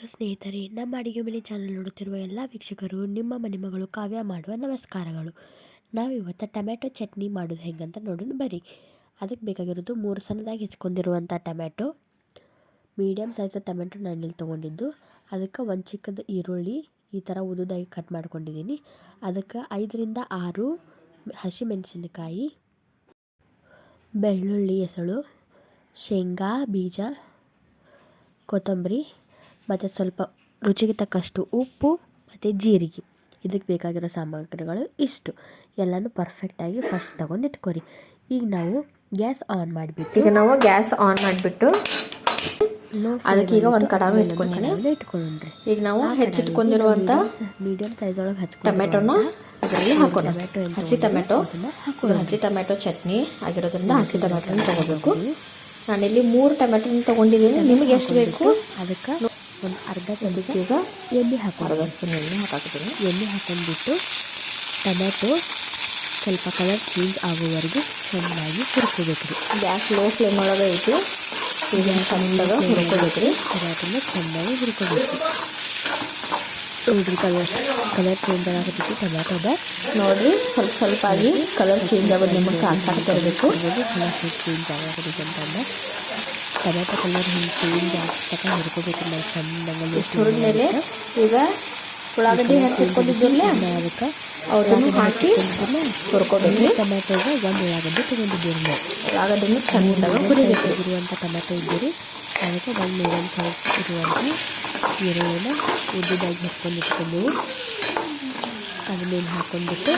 Hello ಸ್ನೇಹಿತರೆ, ನಮ್ಮ ಅಡಿಗೆ ಮನೆ ಚಾನಲ್ ನೋಡುತ್ತಿರುವ ಎಲ್ಲ ವೀಕ್ಷಕರು ನಿಮ್ಮ ಮನೆ ಮಗಳು ಕಾವ್ಯ ಮಾಡುವ ನಮಸ್ಕಾರಗಳು. ನಾವಿವತ್ತು ಟೊಮ್ಯಾಟೊ ಚಟ್ನಿ ಮಾಡೋದು ಹೆಂಗಂತ ನೋಡೋಣ ಬರ್ರಿ. ಅದಕ್ಕೆ ಬೇಕಾಗಿರೋದು 3 ಸಣ್ಣದಾಗಿ ಹೆಚ್ಕೊಂಡಿರುವಂಥ ಟೊಮ್ಯಾಟೊ, ಮೀಡಿಯಮ್ ಸೈಜ್ ಟೊಮೆಟೊ ನಾನಿಲ್ಲಿ ತೊಗೊಂಡಿದ್ದು. ಅದಕ್ಕೆ ಒಂದು ಚಿಕ್ಕದು ಈರುಳ್ಳಿ ಈ ಥರ ಉದುದಾಗಿ ಕಟ್ ಮಾಡ್ಕೊಂಡಿದ್ದೀನಿ. ಅದಕ್ಕೆ 5ರಿಂದ 6 ಹಸಿಮೆಣಸಿನಕಾಯಿ, ಬೆಳ್ಳುಳ್ಳಿ ಎಸಳು, ಶೇಂಗಾ ಬೀಜ, ಕೊತ್ತಂಬರಿ ಮತ್ತು ಸ್ವಲ್ಪ ರುಚಿಗೆ ತಕ್ಕಷ್ಟು ಉಪ್ಪು ಮತ್ತು ಜೀರಿಗೆ. ಇದಕ್ಕೆ ಬೇಕಾಗಿರೋ ಸಾಮಗ್ರಿಗಳು ಇಷ್ಟು. ಎಲ್ಲನೂ ಪರ್ಫೆಕ್ಟಾಗಿ ಫಸ್ಟ್ ತಗೊಂಡು ಇಟ್ಕೊರಿ. ಈಗ ನಾವು ಗ್ಯಾಸ್ ಆನ್ ಮಾಡಿಬಿಟ್ಟು ಅದಕ್ಕೆ ಈಗ ಒಂದು ಕಡಾಯಿ ಇಟ್ಕೊಂಡ್ರಿ. ಈಗ ನಾವು ಹೆಚ್ಚಿಟ್ಕೊಂಡಿರುವಂಥ ಮೀಡಿಯಮ್ ಸೈಜ್ ಒಳಗೆ ಟೊಮೆಟೊನ ಇದರಲ್ಲಿ ಹಾಕೋಣ. ಹಸಿ ಟೊಮೆಟೊ ಚಟ್ನಿ ಆಗಿರೋದ್ರಿಂದ ಹಸಿ ಟೊಮೆಟೊನ ತಗೋಬೇಕು. ನಾನಿಲ್ಲಿ 3 ಟೊಮೆಟೊನ ತೊಗೊಂಡಿದ್ದೀನಿ. ನಿಮಗೆ ಎಷ್ಟು ಬೇಕು ಅದಕ್ಕೆ ಒಂದು ಅರ್ಧ ಚಮಚ ಈಗ ಎಣ್ಣೆ ಎಣ್ಣೆ ಹಾಕಾಕಿದ್ದೀನಿ. ಎಣ್ಣೆ ಹಾಕೊಂಡ್ಬಿಟ್ಟು ಟೊಮೆಟೊ ಸ್ವಲ್ಪ ಕಲರ್ ಚೇಂಜ್ ಆಗೋವರೆಗೂ ಚೆನ್ನಾಗಿ ಹುರ್ಕೋಬೇಕು ರೀ. ಗ್ಯಾಸ್ ಲೋ ಫ್ಲೇಮ್ ಒಳಗೆ ಐತಿ. ಈಗ ಸಣ್ಣಗೆ ಹುರ್ಕೋಬೇಕು ರೀ. ಟೊಮೆಟೊನ ಚೆನ್ನಾಗಿ ಹುರ್ಕೋಬೇಕು ನೋಡಿರಿ. ಕಲರ್ ಚೇಂಜ್ ಆಗಬೇಕು ಟೊಮೆಟೊದ. ನೋಡಿರಿ ಸ್ವಲ್ಪ ಆಗಿ ಕಲರ್ ಚೇಂಜ್ ಆಗೋದು ನಿಮಗೆ ಕಾಣಿಸ್ತಿರಬೇಕು. ಕಲರ್ ಚೇಂಜ್ ಆಗೋದು ಅಂತಂದ್ರೆ ಟೊಮೆಟೊ ಕಲರ್ ಹಿಂಗೆ ಚೇಂಜ್ ಆಗ್ತಕ್ಕ ಹುರ್ಕೋಬೇಕು. ನಾವು ಚೆನ್ನಾಗಿ ಹುರಿದ್ಮೇಲೆ ಈಗ ಉಳ್ಳಾಗಡ್ಡಿ ಹಾಕಿಟ್ಕೊಂಡಿದ್ದಿರಲ್ಲ ಅದಕ್ಕೆ ಅದನ್ನು ಹಾಕಿ ಹುರ್ಕೋಬೇಕು. ಟೊಮೆಟೊಗೆ ಒಂದು ಉಳ್ಳಾಗಡ್ಡಿ ತೊಗೊಂಡಿದ್ದೀರಿ. ನಾವು ಉಳ್ಳಾಗಡ್ಡಿನೂ ಚೆನ್ನಾಗಿ ಇರುವಂಥ ಟೊಮೆಟೊ ಇದ್ದೀರಿ. ಅದಕ್ಕೆ ಒಂದು ಮೀಡಿಯಮ್ ಸೈಜ್ ಇರುವಂಥ ಈರುಳ್ಳಿನ ಉದ್ದುದಾಗಿ ಹಾಕ್ಕೊಂಡು ಇಟ್ಕೊಂಡೆವು. ಅದ್ರ ಮೇಲೆ ಹಾಕ್ಕೊಂಡ್ಬಿಟ್ಟು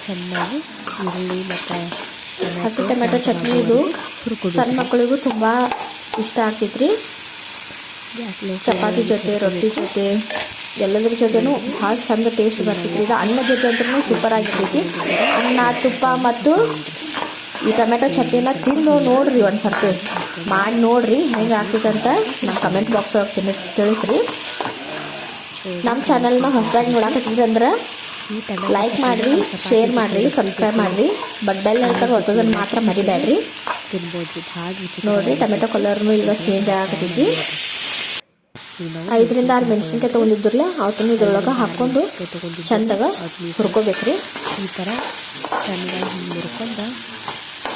ಚೆನ್ನಾಗಿ ಈರುಳ್ಳಿ ಮತ್ತು ಹಸಿ ಟೊಮೆಟೊ ಚಟ್ನಿ ಇದು ಸಣ್ಣ ಮಕ್ಕಳಿಗೂ ತುಂಬ ಇಷ್ಟ ಆಗ್ತೈತ್ರಿ. ಚಪಾತಿ ಜೊತೆ, ರೊಟ್ಟಿ ಜೊತೆ, ಎಲ್ಲದ್ರ ಜೊತೆನೂ ಭಾಳ ಚಂದ ಟೇಸ್ಟ್ ಬರ್ತೈತಿ. ಇದು ಅನ್ನ ಜೊತೆ ಅಂತೂ ಸೂಪರ್ ಆಗಿರ್ತೈತಿ. ಅನ್ನ, ತುಪ್ಪ ಮತ್ತು ಈ ಟೊಮೆಟೊ ಚಟ್ನಿನ ತಿಂದು ನೋಡ್ರಿ, ಒಂದು ಸರ್ತಿ ಮಾಡಿ ನೋಡ್ರಿ ಹೆಂಗೆ ಆಗ್ತೈತಂತ ನಮ್ಮ ಕಮೆಂಟ್ ಬಾಕ್ಸ್ ಒಳಗೆ ತಿಳಿಸ್ರಿ. ನಮ್ಮ ಚಾನಲ್ನ ಹೊಸದಾಗಿ ನೋಡಕತ್ತಿದ್ರಿ ಅಂದ್ರೆ ಲೈಕ್ ಮಾಡಿರಿ, ಶೇರ್ ಮಾಡಿರಿ, ಸಬ್ಸ್ಕ್ರೈಬ್ ಮಾಡಿರಿ. ಬಟ್ ಬೆಲ್ ಐಕನ್ ಒತ್ತೋದನ್ನು ಮಾತ್ರ ಮರಿಬೇಡ್ರಿ. ತಿನ್ಬೋದು. ನೋಡಿರಿ ಟೊಮೆಟೊ ಕಲರ್ನು ಈಗ ಚೇಂಜ್ ಆಗತೈತಿ. 5ರಿಂದ 6 ಮೆಣಸಿನ್ಕಾಯಿ ತೊಗೊಂಡಿದ್ರಲ್ಲ ಅವತ್ತನ್ನು ಇದ್ರೊಳಗೆ ಹಾಕ್ಕೊಂಡು ಚಂದಾಗ ಹುರ್ಕೋಬೇಕ್ರಿ. ಈ ಥರ ಚೆನ್ನಾಗಿ ಹುರ್ಕೊಂಡು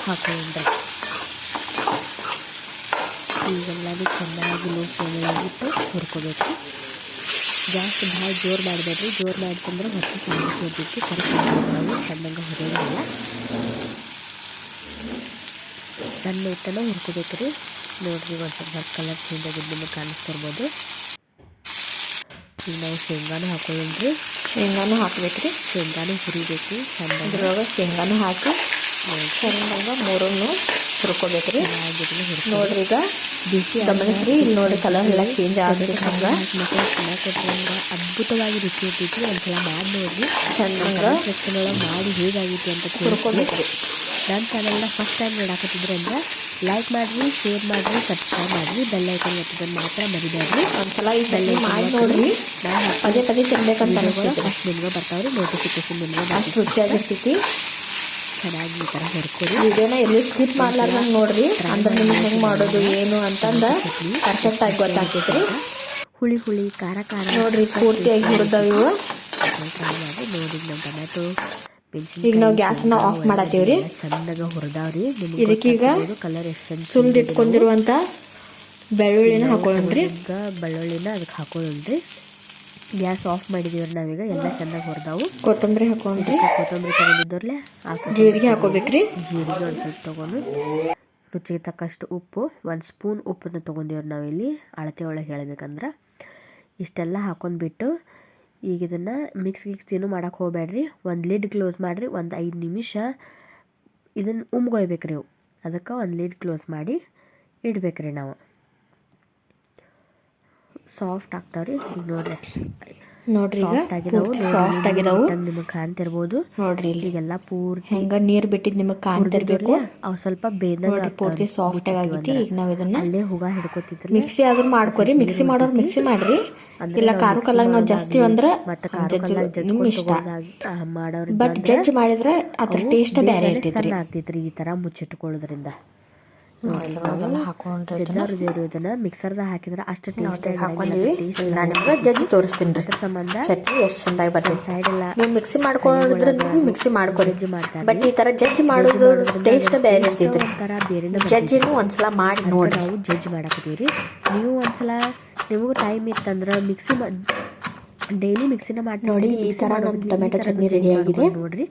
ಹಾಕೊಂಡ್ರೆ ಈಗೆಲ್ಲನೂ ಚೆನ್ನಾಗಿ ಲೋ ಫ್ಲೇಮಲ್ಲಿಟ್ಟು ಹುರ್ಕೋಬೇಕು. ಜಾಸ್ತಿ ಭಾಳ ಜೋರು ಮಾಡಬೇಡ್ರಿ. ಜೋರು ಮಾಡ್ಕೊಂಡ್ರೆ ಹೊಟ್ಟೆ ಚೆನ್ನಾಗಿ ಸೇರ್ಬೇಕು. ನಾವು ಚೆನ್ನಾಗಿ ಹುರಿಯೋದಿಲ್ಲ. ಸಣ್ಣ ಇಟ್ಟನ ಹುರ್ಕೋಬೇಕು ರೀ. ನೋಡಿರಿ ಒಂದು ಸ್ವಲ್ಪ ಕಲರ್ ಚೇಂಜ್ ಆಗಿದ್ದು ನಿಮಗೆ ಕಾಣಿಸ್ತಿರ್ಬೋದು. ಈಗ ನಾವು ಶೇಂಗಾನು ಹಾಕೊಳ್ಳೋಣ್ರಿ. ಶೇಂಗಾನು ಹಾಕ್ಬೇಕ್ರಿ. ಶೇಂಗಾನು ಹುರಿಬೇಕು ಚೆನ್ನಾಗಿ. ಇದ್ರೊಳಗೆ ಶೇಂಗಾನು ಹಾಕಿ ಚೆನ್ನಾಗಿ ಮೂರನ್ನು ಹುರ್ಕೋಬೇಕ್ರಿ. ನೋಡ್ರಿ ಈಗ ಬಿಸಿ ಗಮನಿಸ್ರಿ. ಇಲ್ಲಿ ನೋಡಿ ಕಲರ್ ಎಲ್ಲ ಚೇಂಜ್ ಆಗಬೇಕು. ಹಂಗೆ ಅದ್ಭುತವಾಗಿ ರುಚಿ ಇರ್ತೈತಿ. ಒಂದ್ಸಲ ಮಾಡಿ ನೋಡ್ರಿ. ಚೆನ್ನಾಗಿ ಸೆಕ್ಷನೊಳಗೆ ಮಾಡಿ ಹೇಗಾಗಿತ್ತು ಅಂತ ಹುರ್ಕೋಬೇಕ್ರಿ. ನನ್ನ ಚಾನಲ್ನ ಫಸ್ಟ್ ಟೈಮ್ ನೋಡಾಕತ್ತಿದ್ರೆ ಅಂದ್ರೆ ಲೈಕ್ ಮಾಡಿರಿ, ಶೇರ್ ಮಾಡಿರಿ, ಸಬ್ಸ್ಕ್ರೈಬ್ ಮಾಡಿರಿ. ಬೆಲ್ ಐಕನ್ ಒತ್ತೋದನ್ನು ಮಾತ್ರ ಮರಿಬೇಡ್ರಿ. ಒಂದ್ಸಲ ಈ ಚಟ್ನಿ ಮಾಡಿ ನೋಡ್ರಿ. ಪದೇ ತಿನ್ಬೇಕಂತ ಫಸ್ಟ್ ನಿಮ್ಗೆ ಬರ್ತಾವ್ರಿ ನೋಟಿಫಿಕೇಶನ್. ನಿಮ್ಗೆ ಅಷ್ಟು ರುಚಿಯಾಗಿರ್ತೈತಿ. ಚೆನ್ನಾಗಿ ಈ ಥರ ಹುರ್ಕೊರಿ. ವಿಡಿಯೋನ ಎಲ್ಲಿ ಸ್ಕಿಪ್ ಮಾಡ್ಲಾರ್ದಂಗೆ ನೋಡ್ರಿ. ಅಂದ್ರೆ ನಿಮ್ಗೆ ಹೆಂಗೆ ಮಾಡೋದು ಏನು ಅಂತಂದು ಪರ್ಫೆಕ್ಟ್ ಆಗಿ ಗೊತ್ತಾಗ್ತೈತ್ರಿ. ಹುಳಿ ಹುಳಿ ಖಾರ ಖಾರ ನೋಡ್ರಿ ಪೂರ್ತಿಯಾಗಿ ಹುರಿದಾವ ಇವು. ಟ್ರೈ ಮಾಡಿ ನೋಡಿ. ನಮ್ಮ ಟೊಮೆಟೊ ಈಗ ನಾವು ಗ್ಯಾಸ್ನ ಆಫ್ ಮಾಡತ್ತೀವ್ರಿ. ಚೆನ್ನಾಗಿ ಹುರಿದಾವ್ರಿ. ಇದಕ್ಕೀಗ ಕಲರ್ ಎಷ್ಟು ಸುಲಿದಿಟ್ಕೊಂಡಿರುವಂಥ ಬೆಳ್ಳುಳ್ಳಿನ ಹಾಕೊಳ್ಳೋಣ್ರಿ. ಈಗ ಬೆಳ್ಳುಳ್ಳಿನ ಅದಕ್ಕೆ ಹಾಕೊಳ್ಳೋಣ್ರಿ. ಗ್ಯಾಸ್ ಆಫ್ ಮಾಡಿದೀವ್ರಿ ನಾವೀಗ. ಎಲ್ಲ ಚೆನ್ನಾಗಿ ಹುರಿದಾವು. ಕೊತ್ತಂಬರಿ ಹಾಕೊಂಡ್ರಿ. ಕೊತ್ತಂಬರಿ ತೊಗೊಂಡಿದ್ದವ್ರಲ್ಲೇ ಜೀರಿಗೆ ಹಾಕೋಬೇಕ್ರಿ. ಜೀರಿಗೆ ಒಂದು ಸ್ವಲ್ಪ ತೊಗೊಂಡು ರುಚಿಗೆ ತಕ್ಕಷ್ಟು ಉಪ್ಪು, 1 ಸ್ಪೂನ್ ಉಪ್ಪನ್ನು ತೊಗೊಂಡಿವ್ರಿ ನಾವಿಲ್ಲಿ ಅಳತೆ ಒಳಗೆ ಹೇಳ್ಬೇಕಂದ್ರೆ. ಇಷ್ಟೆಲ್ಲ ಹಾಕೊಂಡ್ಬಿಟ್ಟು ಈಗ ಇದನ್ನು ಮಿಕ್ಸ್ ಏನು ಮಾಡೋಕೆ ಹೋಗಬೇಡ್ರಿ. ಒಂದು ಲಿಡ್ ಕ್ಲೋಸ್ ಮಾಡಿರಿ. ಒಂದು 5 ನಿಮಿಷ ಇದನ್ನು ಉಮ್ಗೊಯ್ಬೇಕ್ರಿ ನೀವು. ಅದಕ್ಕೆ ಒಂದು ಲಿಡ್ ಕ್ಲೋಸ್ ಮಾಡಿ ಇಡ್ಬೇಕ್ರಿ ನಾವು. ಸಾಫ್ಟ್ ಆಗ್ತಾವ್ರಿ. ಈಗ ನೋಡ್ರಿ ಸಾಫ್ಟ್ ಆಗಿದಾವು. ನಿಮಗೆ ಕಾಣ್ತಿರ್ಬೋದು. ನೋಡ್ರಿ ಈಗೆಲ್ಲ ಪೂರ್ತಿ ಹೆಂಗ ನೀರು ಬಿಟ್ಟಿದ್ದು ನಿಮಗೆ ಕಾಣ್ತಿರ್ಬೇಕು. ಅವು ಸ್ವಲ್ಪ ಬೇಯ್ದಂಗೆ ಪೂರ್ತಿ ಸಾಫ್ಟ್ ಆಗೈತಿ. ಈಗ ನಾವು ಇದನ್ನ ಅಲ್ಲೇ ಹುಗ ಹಿಡ್ಕೊತಿದ್ರಿ. ಮಿಕ್ಸಿ ಆದ್ರೂ ಮಾಡ್ಕೊರಿ. ಮಿಕ್ಸಿ ಮಾಡೋರು ಮಿಕ್ಸಿ ಮಾಡ್ರಿ. ಇಲ್ಲ ಖಾರ ಕಲ್ಲಾಗ ನಾವು ಜಾಸ್ತಿ ಅಂದ್ರೆ ನಿಮ್ಮ ಇಷ್ಟ. ಮಾಡೋರು ಬಟ್ ಜಡ್ಜ್ ಮಾಡಿದ್ರೆ ಅದ್ರ ಟೇಸ್ಟ್ ಬೇರೆ ಇರ್ತೈತ್ರಿ. ಆಗ್ತೈತ್ರಿ ಈ ಥರ ಮುಚ್ಚಿಟ್ಕೊಳ್ಳೋದ್ರಿಂದ. ಎಲ್ಲದೆಲ್ಲ ಹಾಕೊಂಡ್ರೆ ಜಜ್ಜಾರು ದೇವ್ರು ಇದನ್ನ ಮಿಕ್ಸರ್ದಾಗ ಹಾಕಿದ್ರೆ ಅಷ್ಟು ಟೇಸ್ಟ್ ಹಾಕೊಂಡಿವಿ. ನಾನು ನಿಮ್ಗೆ ಜಜ್ಜಿ ತೋರಿಸ್ತೀನಿ ರೀ ಅದ್ರ ಸಂಬಂಧ ಚಟ್ನಿ ಎಷ್ಟು ಚೆಂದಾಗಿ ಬರ್ತೈತೆ. ಸೈಡ್ ಎಲ್ಲ ನೀವು ಮಿಕ್ಸಿ ಮಾಡ್ಕೊಂಡಿದ್ರೆ ಮಿಕ್ಸಿ ಮಾಡ್ಕೊರಿ. ಜಜ್ಜಿ ಮಾಡ್ತಾರೆ. ಬಟ್ ಈ ಥರ ಜಡ್ಜ್ ಮಾಡೋದು ಟೇಸ್ಟ್ ಬೇರೆ ಇರ್ತೈತ್ರಿ. ಒಂಥರ ಬೇರೆನೇ ಜಡ್ಜಿನೂ ಒಂದ್ಸಲ ಮಾಡಿ ನೋಡಿ. ನಾವು ಜಡ್ಜ್ ಮಾಡಾಕತ್ತೀವಿ. ನೀವು ಒಂದ್ಸಲ ನಿಮಗೂ ಟೈಮ್ ಇತ್ತಂದ್ರೆ ಮಿಕ್ಸಿ ಡೈಲಿ ಮಿಕ್ಸಿನ ಮಾಡಿ ನೋಡಿ. ಈ ಥರ ನಮ್ಮ ಟೊಮೆಟೊ ಚಟ್ನಿ ರೆಡಿ ಆಗಿದೆ ನೋಡ್ರಿ.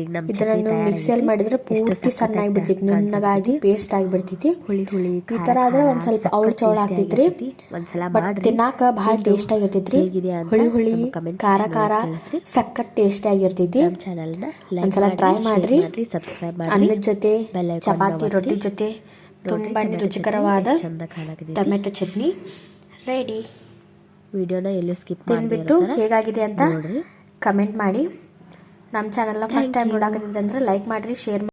ಈಗ ನಮ್ಮ ಇದನ್ನು ಮಿಕ್ಸಿಯಲ್ಲಿ ಮಾಡಿದ್ರೆ ಪೂರ್ತಿ ಸಣ್ಣಾಗಿ ಬಿಡ್ತೈತಿ, ನುಣ್ಣಗಾಗಿ ಪೇಸ್ಟ್ ಆಗಿ ಬಿಡ್ತೈತಿ. ಹುಳಿ ಈ ಥರ ಆದ್ರೆ ಒಂದು ಸ್ವಲ್ಪ ಅವಳು ಚೌಳ ಆಗ್ತೈತ್ರಿ. ಒಂದ್ಸಲ ಬಟ್ ತಿನ್ನಾಕ ಭಾಳ ಟೇಸ್ಟ್ ಆಗಿರ್ತೈತ್ರಿ. ಹುಳಿ ಖಾರ ಖಾರ ಸಖತ್ ಟೇಸ್ಟ್ ಆಗಿರ್ತೈತಿ. ನಮ್ಮ ಚಾನಲ್ನ ಒಂದ್ಸಲ ಟ್ರೈ ಮಾಡ್ರಿ. ಸಬ್ಸ್ಕ್ರೈಬ್ ಮಾಡಿ. ಅನ್ನದ ಜೊತೆ ಚಪಾತಿ ರೊಟ್ಟಿ ಜೊತೆ ತುಂಬಾ ರುಚಿಕರವಾದ ಟೊಮೆಟೊ ಚಟ್ನಿ ರೆಡಿ. ವಿಡಿಯೋನ ಎಲ್ಲೂ ಸ್ಕಿಪ್ ತಿನ್ಬಿಟ್ಟು ಹೇಗಾಗಿದೆ ಅಂತ ಕಮೆಂಟ್ ಮಾಡಿ. ನಮ್ಮ ಚಾನಲ್ನ ಫಸ್ಟ್ ಟೈಮ್ ನೋಡಾಕತ್ತಿದ್ರೆ ಅಂದ್ರೆ ಲೈಕ್ ಮಾಡಿರಿ, ಶೇರ್